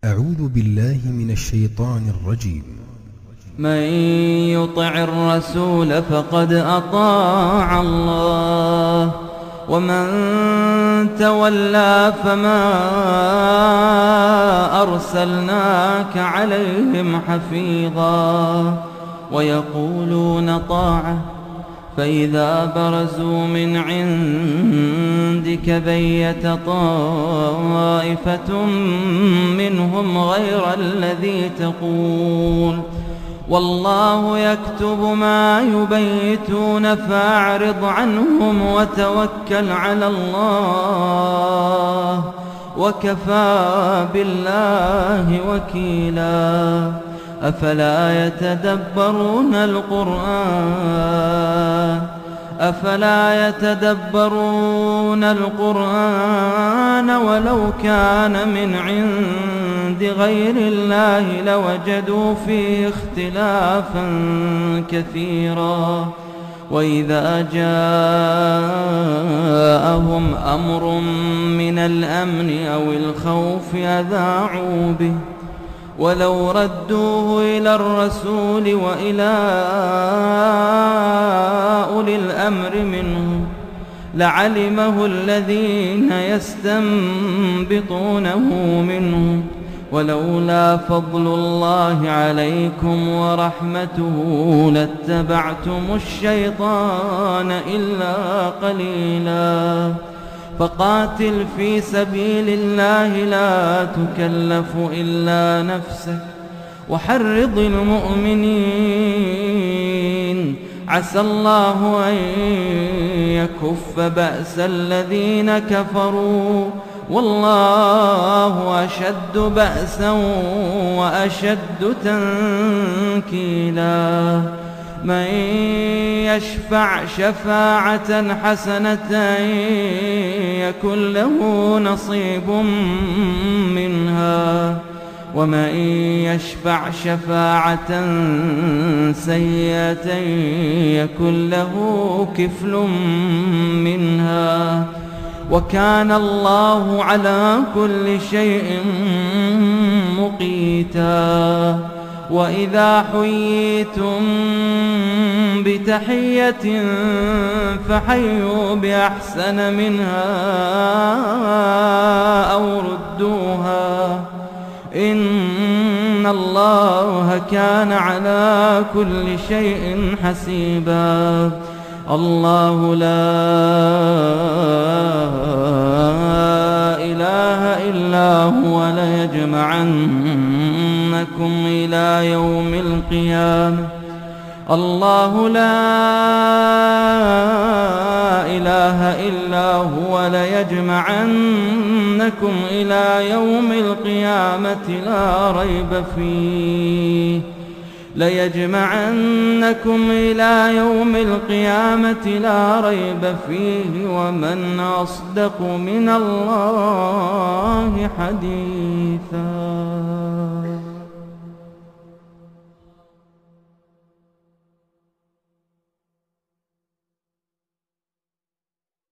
أعوذ بالله من الشيطان الرجيم. من يطع الرسول فقد أطاع الله ومن تولى فما أرسلناك عليهم حفيظا ويقولون طاعة فإذا برزوا من عندك بيت طائفة منهم غير الذي تقول والله يكتب ما يبيتون فأعرض عنهم وتوكل على الله وكفى بالله وكيلا. أفلا يتدبرون القرآن ولو كان من عند غير الله لوجدوا فيه اختلافا كثيرا. وإذا جاءهم أمر من الأمن أو الخوف أذاعوا به ولو ردوه إلى الرسول وإلى أولي الأمر منهم لعلمه الذين يستنبطونه منهم ولولا فضل الله عليكم ورحمته لاتبعتم الشيطان إلا قليلا. فقاتل في سبيل الله لا تكلف إلا نفسك وحرض المؤمنين عسى الله أن يكف بأس الذين كفروا والله أشد بأسا وأشد تنكيلا. من يشفع شفاعة حسنة يكن له نصيب منها ومن يشفع شفاعة سيئة يكن له كفل منها وكان الله على كل شيء مقيتا. وإذا حييتم بتحية فحيوا بأحسن منها أو ردوها إن الله كان على كل شيء حسيبا. الله لا إله إلا هو ليجمعنكم إلى يوم القيامة. الله لا إله إلا هو ليجمعنكم إلى يوم القيامة لا ريب فيه ومن أصدق من الله حديثا.